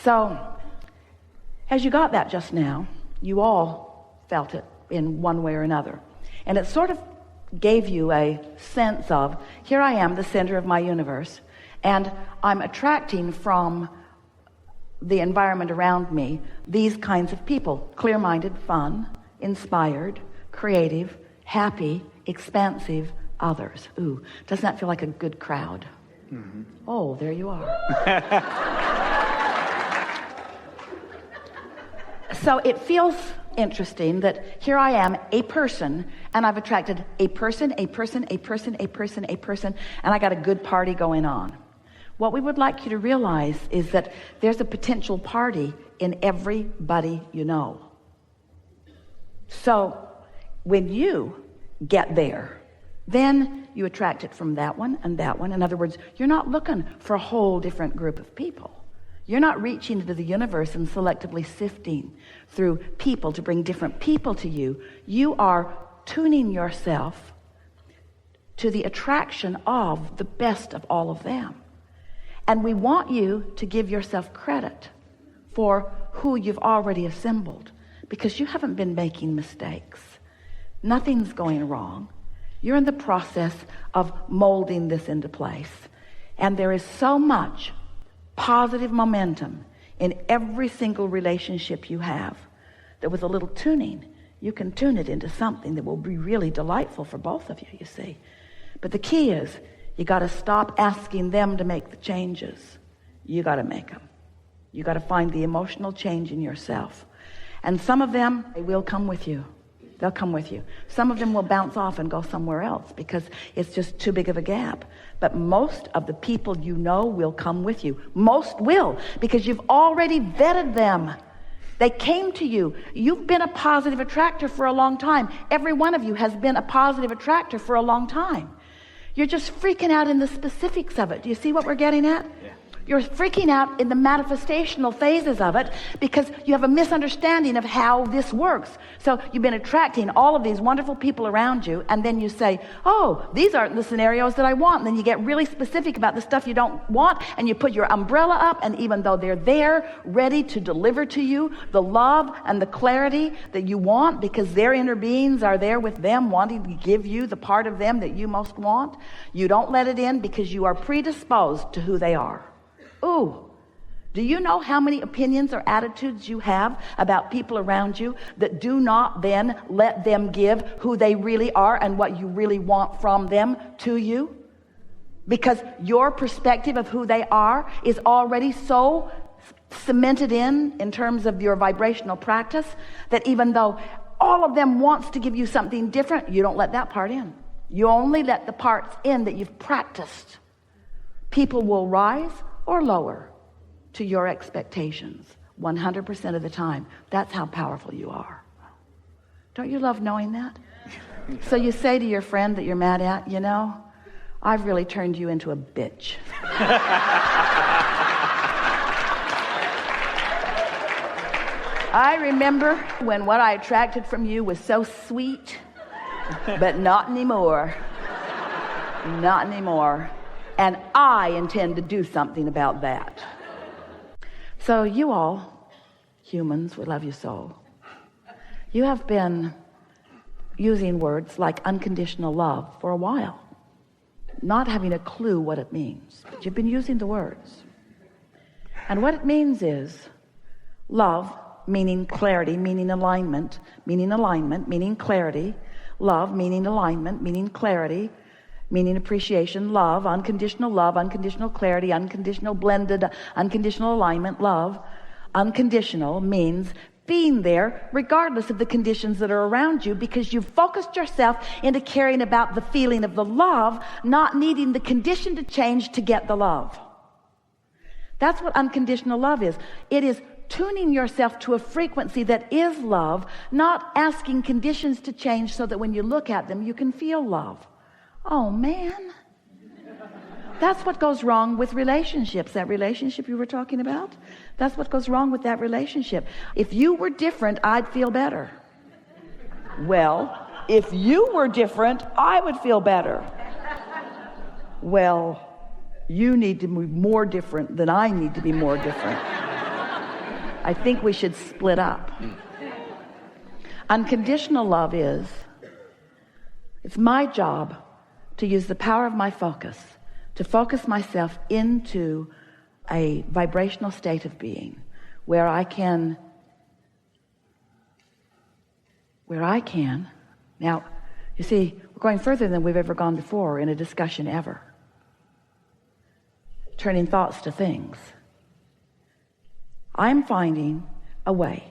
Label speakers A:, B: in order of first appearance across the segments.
A: So, as you got that just now, you all felt it in one way or another. And it sort of gave you a sense of, here I am, the center of my universe, and I'm attracting from the environment around me these kinds of people: clear-minded, fun, inspired, creative, happy, expansive others. Ooh, doesn't that feel like a good crowd? Mm-hmm. Oh, there you are. So it feels interesting that here I am, a person, and I've attracted a person, a person, a person, a person, a person, and I got a good party going on. What we would like you to realize is that there's a potential party in everybody you know. So when you get there, then you attract it from that one and that one. In other words, you're not looking for a whole different group of people. You're not reaching into the universe and selectively sifting through people to bring different people to you. You are tuning yourself to the attraction of the best of all of them. And we want you to give yourself credit for who you've already assembled, because you haven't been making mistakes. Nothing's going wrong. You're in the process of molding this into place. And there is so much positive momentum in every single relationship you have that with a little tuning, you can tune it into something that will be really delightful for both of you, you see. But the key is, you got to stop asking them to make the changes. You got to make them. You got to find the emotional change in yourself. And some of them, they will come with you. They'll come with you. Some of them will bounce off and go somewhere else because it's just too big of a gap. But most of the people you know will come with you. Most will, because you've already vetted them. They came to you. You've been a positive attractor for a long time. Every one of you has been a positive attractor for a long time. You're just freaking out in the specifics of it. Do you see what we're getting at? Yeah. You're freaking out in the manifestational phases of it because you have a misunderstanding of how this works. So you've been attracting all of these wonderful people around you, and then you say, oh, these aren't the scenarios that I want. And then you get really specific about the stuff you don't want, and you put your umbrella up, and even though they're there, ready to deliver to you the love and the clarity that you want, because their inner beings are there with them, wanting to give you the part of them that you most want, you don't let it in because you are predisposed to who they are. Ooh, do you know how many opinions or attitudes you have about people around you that do not then let them give who they really are and what you really want from them to you? Because your perspective of who they are is already so cemented in terms of your vibrational practice that even though all of them wants to give you something different, you don't let that part in. You only let the parts in that you've practiced. People will rise or lower to your expectations 100% of the time. That's how powerful you are. Don't you love knowing that? So you say to your friend that you're mad at, you know, I've really turned you into a bitch. I remember when what I attracted from you was so sweet, but not anymore. Not anymore. And I intend to do something about that. So you all, humans, we love you so. You have been using words like unconditional love for a while, not having a clue what it means. But you've been using the words. And what it means is love, meaning clarity, meaning alignment, meaning clarity, love, meaning alignment, meaning clarity, meaning appreciation, love, unconditional clarity, unconditional blended, unconditional alignment, love. Unconditional means being there regardless of the conditions that are around you, because you've focused yourself into caring about the feeling of the love, not needing the condition to change to get the love. That's what unconditional love is. It is tuning yourself to a frequency that is love, not asking conditions to change so that when you look at them, you can feel love. Oh, man. That's what goes wrong with relationships. That relationship you were talking about, that's what goes wrong with that relationship. If you were different, I'd feel better. Well, if you were different, I would feel better. Well, you need to be more different than I need to be more different. I think we should split up. Unconditional love is, it's my job to use the power of my focus to focus myself into a vibrational state of being where I can, now, you see, we're going further than we've ever gone before in a discussion ever. Turning thoughts to things. I'm finding a way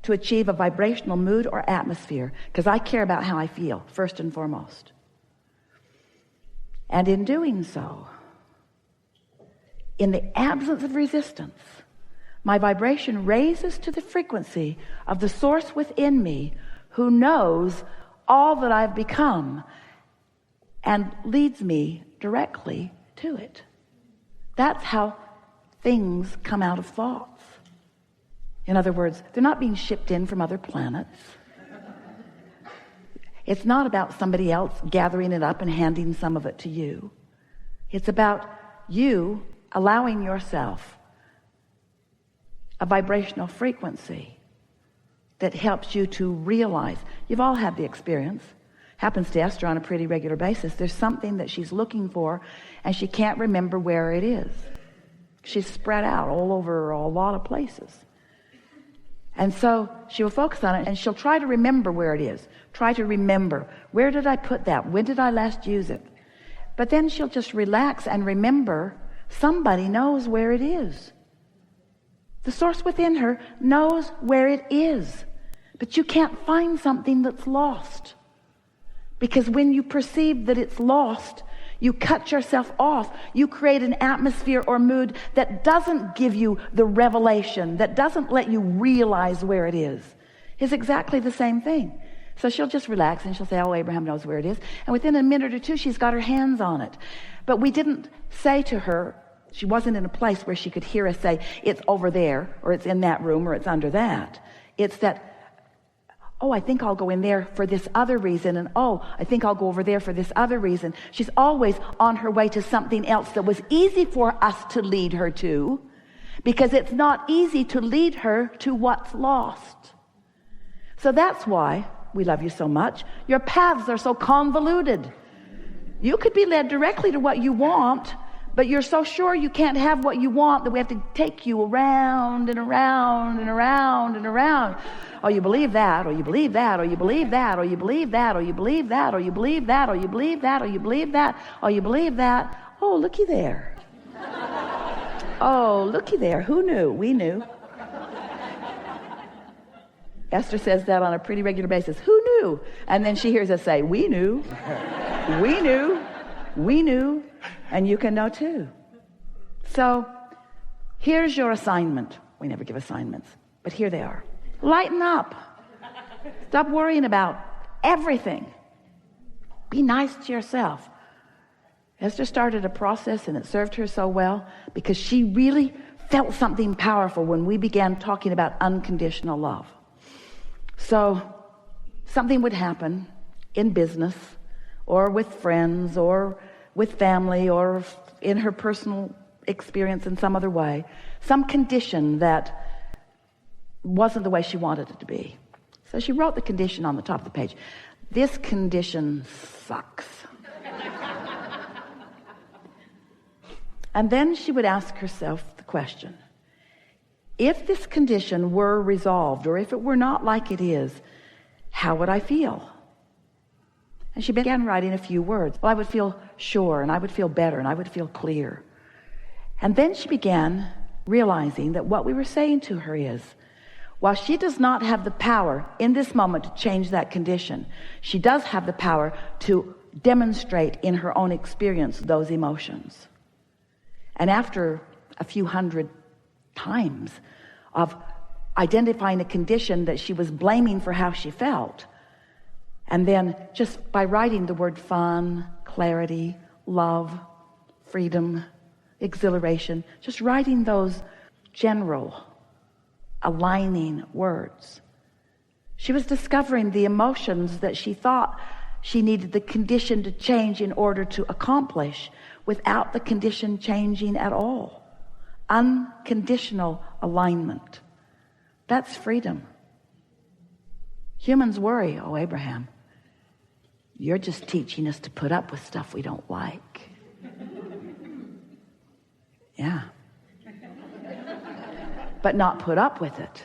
A: to achieve a vibrational mood or atmosphere because I care about how I feel, first and foremost. And in doing so, in the absence of resistance, my vibration raises to the frequency of the source within me who knows all that I've become and leads me directly to it. That's how things come out of thoughts. In other words, they're not being shipped in from other planets. It's not about somebody else gathering it up and handing some of it to you. It's about you allowing yourself a vibrational frequency that helps you to realize. You've all had the experience. Happens to Esther on a pretty regular basis. There's something that she's looking for and she can't remember where it is. She's spread out all over a lot of places. And so she will focus on it and she'll try to remember where it is. Try to remember, where did I put that? When did I last use it? But then she'll just relax and remember somebody knows where it is. The source within her knows where it is. But you can't find something that's lost. Because when you perceive that it's lost, you cut yourself off. You create an atmosphere or mood that doesn't give you the revelation, that doesn't let you realize where it is. It's exactly the same thing. So she'll just relax and she'll say, oh, Abraham knows where it is. And within a minute or two, she's got her hands on it. But we didn't say to her, she wasn't in a place where she could hear us say, it's over there, or it's in that room, or it's under that. It's that, oh, I think I'll go in there for this other reason. And oh, I think I'll go over there for this other reason. She's always on her way to something else that was easy for us to lead her to, because it's not easy to lead her to what's lost. So that's why we love you so much. Your paths are so convoluted. You could be led directly to what you want, but you're so sure you can't have what you want that we have to take you around and around and around and around. Oh, you believe that, or you believe that, or you believe that, or you believe that, or you believe that, or you believe that, or you believe that, or you believe that, or you believe that. Oh, looky there. Oh, looky there. Who knew? We knew. Esther says that on a pretty regular basis. Who knew? And then she hears us say, we knew. We knew. We knew. And you can know too. So here's your assignment. We never give assignments, but here they are. Lighten up. Stop worrying about everything. Be nice to yourself. Esther started a process and it served her so well because she really felt something powerful when we began talking about unconditional love. So something would happen in business or with friends or with family or in her personal experience in some other way, some condition that wasn't the way she wanted it to be. So she wrote the condition on the top of the page. This condition sucks. And then she would ask herself the question, if this condition were resolved, or if it were not like it is, how would I feel? And she began writing a few words. Well, I would feel sure, and I would feel better, and I would feel clear. And then she began realizing that what we were saying to her is, while she does not have the power in this moment to change that condition, she does have the power to demonstrate in her own experience those emotions. And after a few hundred times of identifying a condition that she was blaming for how she felt, and then just by writing the word fun, clarity, love, freedom, exhilaration, just writing those general aligning words, she was discovering the emotions that she thought she needed the condition to change in order to accomplish without the condition changing at all. Unconditional alignment. That's freedom. Humans worry, oh, Abraham, you're just teaching us to put up with stuff we don't like. Yeah. But not put up with it.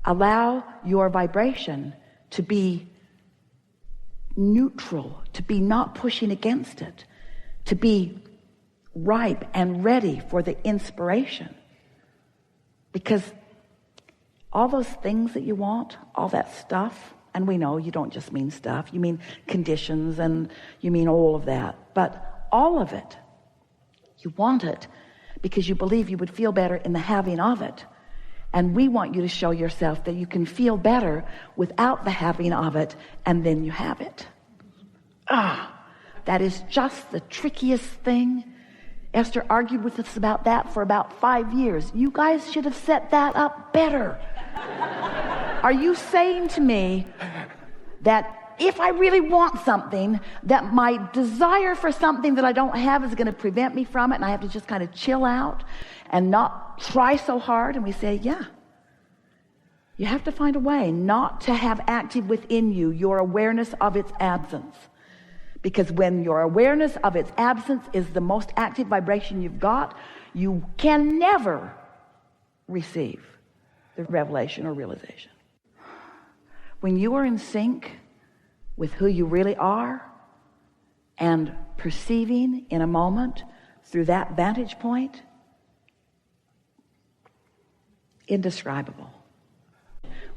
A: Allow your vibration to be neutral, to be not pushing against it, to be ripe and ready for the inspiration. Because all those things that you want, all that stuff, and we know you don't just mean stuff, you mean conditions and you mean all of that, but all of it, you want it because you believe you would feel better in the having of it. And we want you to show yourself that you can feel better without the having of it, and then you have it. That is just the trickiest thing. Esther argued with us about that for about 5 years. You guys should have set that up better. Are you saying to me that if I really want something, that my desire for something that I don't have is going to prevent me from it, and I have to just kind of chill out and not try so hard? And we say, yeah. You have to find a way not to have active within you your awareness of its absence. Because when your awareness of its absence is the most active vibration you've got, you can never receive the revelation or realization. When you are in sync with who you really are and perceiving in a moment through that vantage point, indescribable.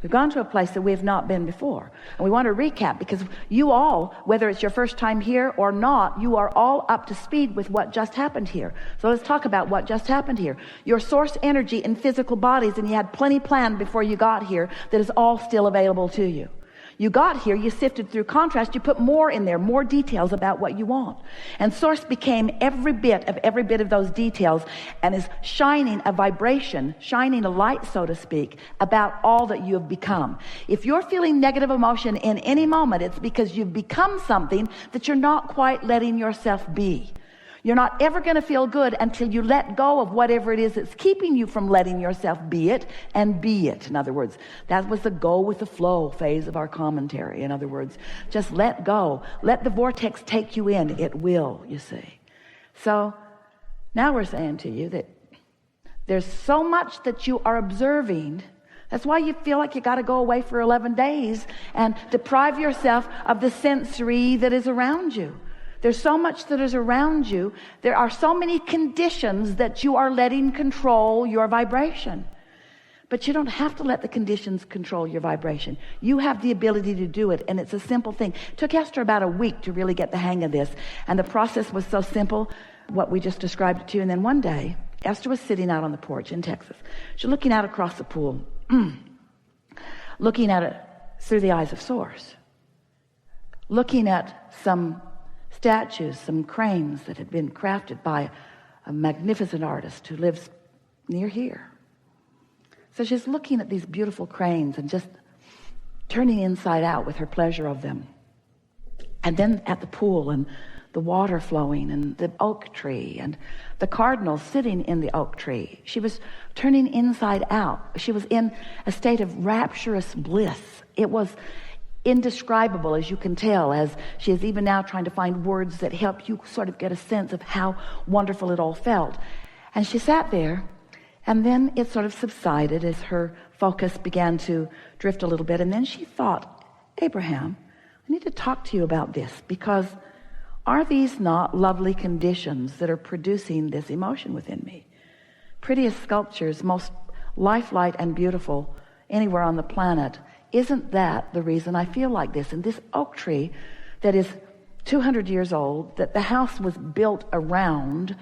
A: We've gone to a place that we have not been before. And we want to recap because you all, whether it's your first time here or not, you are all up to speed with what just happened here. So let's talk about what just happened here. Your source energy in physical bodies, and you had plenty planned before you got here, that is all still available to you. You got here, you sifted through contrast, you put more in there, more details about what you want. And source became every bit of those details and is shining a vibration, shining a light, so to speak, about all that you have become. If you're feeling negative emotion in any moment, it's because you've become something that you're not quite letting yourself be. You're not ever going to feel good until you let go of whatever it is that's keeping you from letting yourself be it and be it. In other words, that was the go with the flow phase of our commentary. In other words, just let go. Let the vortex take you in. It will, you see. So now we're saying to you that there's so much that you are observing. That's why you feel like you got to go away for 11 days and deprive yourself of the sensory that is around you. There's so much that is around you. There are so many conditions that you are letting control your vibration. But you don't have to let the conditions control your vibration. You have the ability to do it, and it's a simple thing. It took Esther about a week to really get the hang of this, and the process was so simple, what we just described to you. And then one day, Esther was sitting out on the porch in Texas. She's looking out across the pool, looking at it through the eyes of Source, looking at some statues, some cranes that had been crafted by a magnificent artist who lives near here. So she's looking at these beautiful cranes and just turning inside out with her pleasure of them. And then at the pool and the water flowing and the oak tree and the cardinal sitting in the oak tree. She was turning inside out. She was in a state of rapturous bliss. It was indescribable, as you can tell, as she is even now trying to find words that help you sort of get a sense of how wonderful it all felt. And she sat there, and then it sort of subsided as her focus began to drift a little bit. And then she thought, Abraham, I need to talk to you about this, because are these not lovely conditions that are producing this emotion within me? Prettiest sculptures, most lifelike and beautiful anywhere on the planet. Isn't that the reason I feel like this? And this oak tree that is 200 years old, that the house was built around,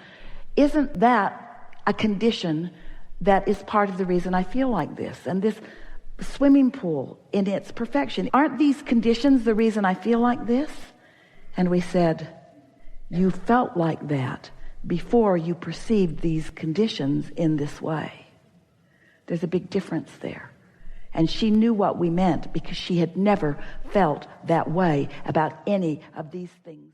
A: isn't that a condition that is part of the reason I feel like this? And this swimming pool in its perfection, aren't these conditions the reason I feel like this? And we said, you felt like that before you perceived these conditions in this way. There's a big difference there. And she knew what we meant because she had never felt that way about any of these things.